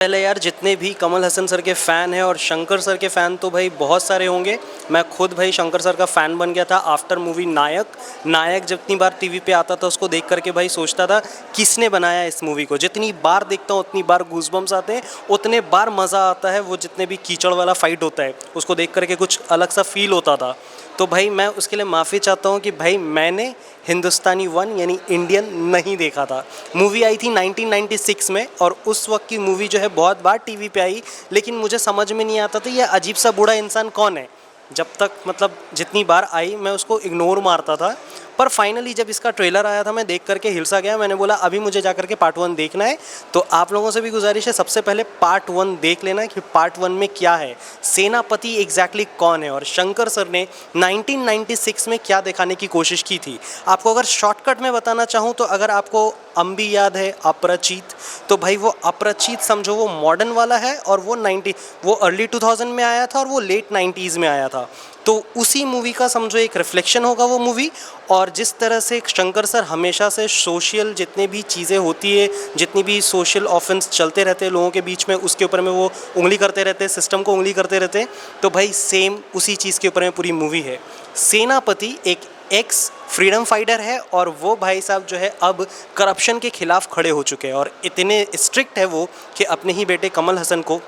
पहले यार जितने भी कमल हसन सर के फ़ैन हैं और शंकर सर के फ़ैन तो भाई बहुत सारे होंगे। मैं खुद भाई शंकर सर का फ़ैन बन गया था आफ्टर मूवी नायक जितनी बार टीवी पे आता था उसको देख करके भाई सोचता था किसने बनाया इस मूवी को। जितनी बार देखता हूँ उतनी बार गूज़बम्स आते हैं, उतने बार मज़ा आता है। वो जितने भी कीचड़ वाला फाइट होता है उसको देख करके कुछ अलग सा फील होता था। तो भाई मैं उसके लिए माफ़ी चाहता हूँ कि भाई मैंने हिंदुस्तानी वन यानी इंडियन नहीं देखा था। मूवी आई थी 1996 में और उस वक्त की मूवी जो है बहुत बार टीवी पे आई, लेकिन मुझे समझ में नहीं आता था ये अजीब सा बूढ़ा इंसान कौन है। जब तक मतलब जितनी बार आई मैं उसको इग्नोर मारता था, पर फाइनली जब इसका ट्रेलर आया था मैं देख करके हिलसा गया। मैंने बोला अभी मुझे जा करके पार्ट 1 देखना है। तो आप लोगों से भी गुजारिश है सबसे पहले पार्ट 1 देख लेना कि पार्ट 1 में क्या है, सेनापति एग्जैक्टली कौन है और शंकर सर ने 1996 में क्या दिखाने की कोशिश की थी। आपको अगर शॉर्टकट में बताना चाहूँ तो अगर आपको अम्बी याद है अपराजित, तो भाई वो अपराजित समझो वो मॉडर्न वाला है और वो अर्ली 2000 में आया था और वो लेट 90s में आया था। तो उसी मूवी का समझो एक रिफ्लेक्शन होगा वो मूवी। और जिस तरह से शंकर सर हमेशा से सोशल जितने भी चीज़ें होती है, जितनी भी सोशल ऑफेंस चलते रहते हैं लोगों के बीच में, उसके ऊपर में वो उंगली करते रहते हैं, सिस्टम को उंगली करते रहते हैं। तो भाई सेम उसी चीज़ के ऊपर में पूरी मूवी है। सेनापति एक एक्स फ्रीडम फाइटर है और वो भाई साहब जो है अब करप्शन के खिलाफ खड़े हो चुके हैं और इतने स्ट्रिक्ट है वो कि अपने ही बेटे कमल हसन को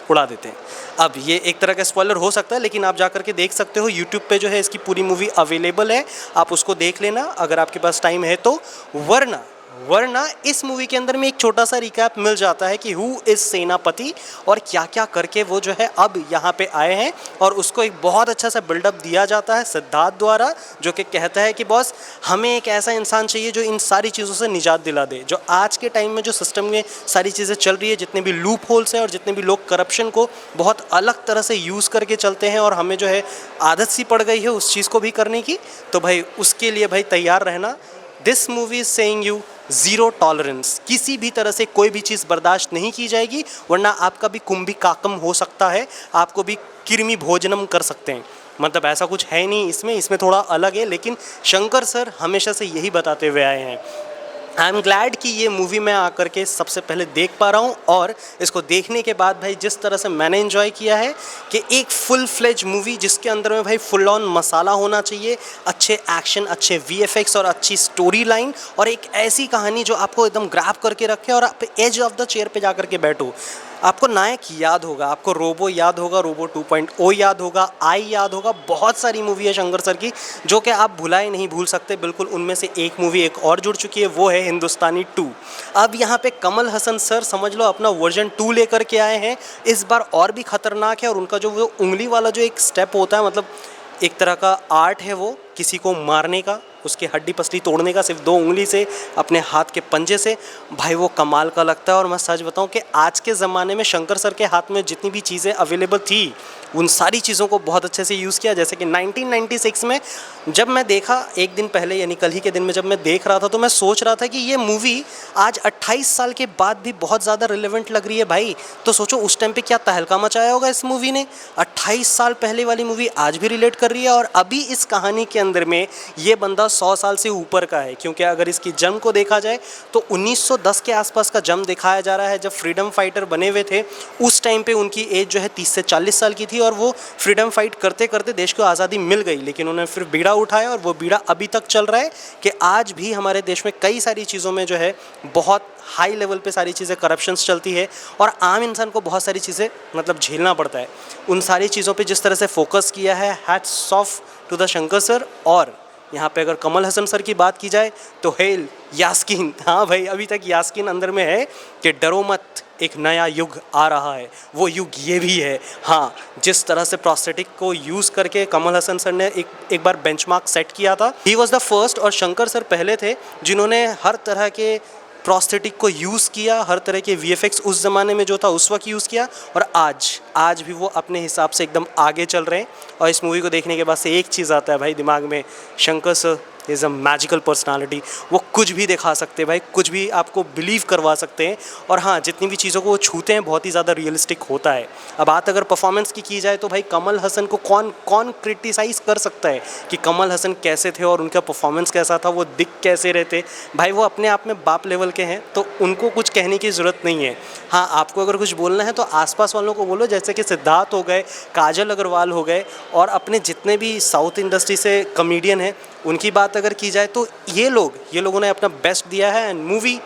उड़ा देते हैं। अब ये एक तरह का स्पॉइलर हो सकता है, लेकिन आप जा कर के देख सकते हो यूट्यूब पे जो है इसकी पूरी मूवी अवेलेबल है, आप उसको देख लेना अगर आपके पास टाइम है तो। वरना इस मूवी के अंदर में एक छोटा सा रिकैप मिल जाता है कि हु इज़ सेनापति और क्या क्या करके वो जो है अब यहाँ पे आए हैं। और उसको एक बहुत अच्छा सा बिल्डअप दिया जाता है सिद्धार्थ द्वारा, जो कि कहता है कि बॉस हमें एक ऐसा इंसान चाहिए जो इन सारी चीज़ों से निजात दिला दे। जो आज के टाइम में जो सिस्टम में सारी चीज़ें चल रही है, जितने भी लूप होल्स हैं और जितने भी लोग करप्शन को बहुत अलग तरह से यूज़ करके चलते हैं और हमें जो है आदत सी पड़ गई है उस चीज़ को भी करने की, तो भाई उसके लिए भाई तैयार रहना। This movie is saying you zero tolerance, किसी भी तरह से कोई भी चीज़ बर्दाश्त नहीं की जाएगी, वरना आपका भी कुंभी काकम हो सकता है, आपको भी कृमि भोजनम कर सकते हैं। मतलब ऐसा कुछ है नहीं इसमें थोड़ा अलग है, लेकिन शंकर सर हमेशा से यही बताते हुए आए हैं। आई एम ग्लैड कि ये मूवी मैं आकर के सबसे पहले देख पा रहा हूँ और इसको देखने के बाद भाई जिस तरह से मैंने एंजॉय किया है कि एक फुल फ्लेज मूवी जिसके अंदर में भाई फुल ऑन मसाला होना चाहिए, अच्छे एक्शन, अच्छे वीएफएक्स और अच्छी स्टोरी लाइन और एक ऐसी कहानी जो आपको एकदम ग्रैब करके रखे और आप एज ऑफ द चेयर पे जा करके बैठो। आपको नायक याद होगा, आपको रोबो याद होगा, रोबो 2.0 याद होगा, आई याद होगा, बहुत सारी मूवी है शंकर सर की जो कि आप भुलाए नहीं भूल सकते। बिल्कुल उनमें से एक मूवी एक और जुड़ चुकी है, वो है हिंदुस्तानी 2। अब यहाँ पे कमल हसन सर समझ लो अपना वर्जन 2 लेकर के आए हैं, इस बार और भी खतरनाक है। और उनका जो वो उंगली वाला जो एक स्टेप होता है, मतलब एक तरह का आर्ट है वो किसी को मारने का, उसकी हड्डी पसली तोड़ने का सिर्फ 2 उंगली से अपने हाथ के पंजे से, भाई वो कमाल का लगता है। और मैं सच बताऊं कि आज के ज़माने में शंकर सर के हाथ में जितनी भी चीज़ें अवेलेबल थी उन सारी चीज़ों को बहुत अच्छे से यूज़ किया। जैसे कि 1996 में जब मैं देखा, एक दिन पहले यानी कल ही के दिन में जब मैं देख रहा था, तो मैं सोच रहा था कि ये मूवी आज 28 साल के बाद भी बहुत ज़्यादा रिलेवेंट लग रही है भाई। तो सोचो उस टाइम पे क्या तहलका मचाया होगा इस मूवी ने। 28 साल पहले वाली मूवी आज भी रिलेट कर रही है और अभी इस कहानी के अंदर में ये बंदा 100 साल से ऊपर का है, क्योंकि अगर इसकी जन्म को देखा जाए तो 1910 के आसपास का जन्म दिखाया जा रहा है। जब फ्रीडम फाइटर बने हुए थे उस टाइम पे उनकी एज जो है 30 से 40 साल की थी और वो फ्रीडम फाइट करते करते देश को आज़ादी मिल गई, लेकिन उन्होंने फिर बीड़ा उठाया और वो बीड़ा अभी तक चल रहा है कि आज भी हमारे देश में कई सारी चीज़ों में जो है बहुत हाई लेवल पे सारी चीज़ें करप्शंस चलती है और आम इंसान को बहुत सारी चीज़ें मतलब झेलना पड़ता है। उन सारी चीज़ों पे जिस तरह से फोकस किया है, hats off to the Shankar sir. और यहाँ पे अगर कमल हसन सर की बात की जाए तो हेल यास्कीन, हाँ भाई अभी तक यास्कीन अंदर में है कि डरो मत एक नया युग आ रहा है, वो युग ये भी है। हाँ, जिस तरह से प्रोस्थेटिक को यूज़ करके कमल हसन सर ने एक बार बेंचमार्क सेट किया था, ही वॉज द फर्स्ट। और शंकर सर पहले थे जिन्होंने हर तरह के प्रोस्थेटिक को यूज़ किया, हर तरह के वीएफएक्स उस ज़माने में जो था उस वक्त यूज़ किया और आज भी वो अपने हिसाब से एकदम आगे चल रहे हैं। और इस मूवी को देखने के बाद से एक चीज़ आता है भाई दिमाग में, Shankar sir is a magical personality. वो कुछ भी दिखा सकते हैं भाई, कुछ भी आपको बिलीव करवा सकते हैं। और हाँ, जितनी भी चीज़ों को वो छूते हैं बहुत ही ज़्यादा रियलिस्टिक होता है। अब बात अगर परफॉर्मेंस की जाए तो भाई कमल हसन को कौन कौन क्रिटिसाइज़ कर सकता है कि कमल हसन कैसे थे और उनका परफॉर्मेंस कैसा था, वो दिख कैसे रहे थे। भाई वो अपने आप में बाप लेवल के हैं, तो उनको कुछ कहने की ज़रूरत नहीं है। हाँ, आपको अगर कुछ बोलना है तो आसपास वालों को बोलो, जैसे कि सिद्धार्थ हो गए, काजल अग्रवाल हो गए, और अपने जितने भी साउथ इंडस्ट्री से कॉमेडियन हैं उनकी बात अगर की जाए तो ये लोगों ने अपना बेस्ट दिया है। एंड मूवी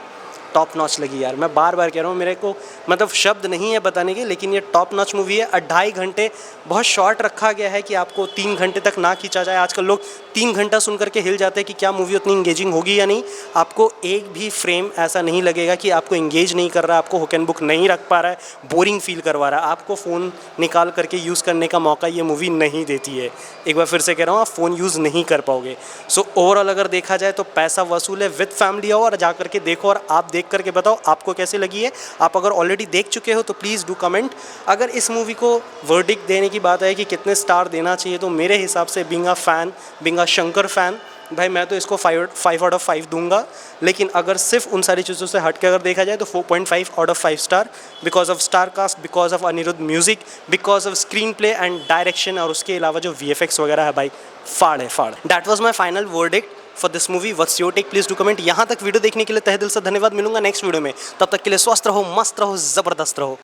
टॉप नॉच लगी यार। मैं बार बार कह रहा हूँ, मेरे को मतलब शब्द नहीं है बताने के, लेकिन ये टॉप नॉच मूवी है। 2.5 घंटे बहुत शॉर्ट रखा गया है कि आपको 3 घंटे तक ना खींचा जाए। आजकल लोग 3 घंटा सुन करके हिल जाते हैं कि क्या मूवी उतनी इंगेजिंग होगी या नहीं। आपको एक भी फ्रेम ऐसा नहीं लगेगा कि आपको इंगेज नहीं कर रहा, आपको हुक एंड बुक नहीं रख पा रहा है, बोरिंग फील करवा रहा है। आपको फ़ोन निकाल करके यूज़ करने का मौका ये मूवी नहीं देती है। एक बार फिर से कह रहा हूँ, आप फ़ोन यूज़ नहीं कर पाओगे। सो ओवरऑल अगर देखा जाए तो पैसा वसूल है। विद फैमिली आओ और जा करके देखो, और आप देख करके बताओ आपको कैसे लगी है। आप अगर ऑलरेडी देख चुके हो तो प्लीज़ डू कमेंट। अगर इस मूवी को वर्डिक्ट देने की बात है कि कितने स्टार देना चाहिए, तो मेरे हिसाब से being a fan, being a Shankar fan, भाई मैं तो इसको 5 आउट ऑफ 5 दूंगा। लेकिन अगर सिर्फ उन सारी चीज़ों से हट के अगर देखा जाए तो 4.5 out of 5 star, because of star cast, because of Anirudh music, because of screenplay and direction, और उसके अलावा जो VFX वगैरह है भाई फाड़ है फाड़। That was my final verdict for this movie. What's your take, please do comment. यहाँ तक वीडियो देखने के लिए तहे दिल से धन्यवाद। मिलूंगा नेक्स्ट वीडियो में, तब तक के लिए स्वस्थ रहो, मस्त रहो, ज़बरदस्त रहो।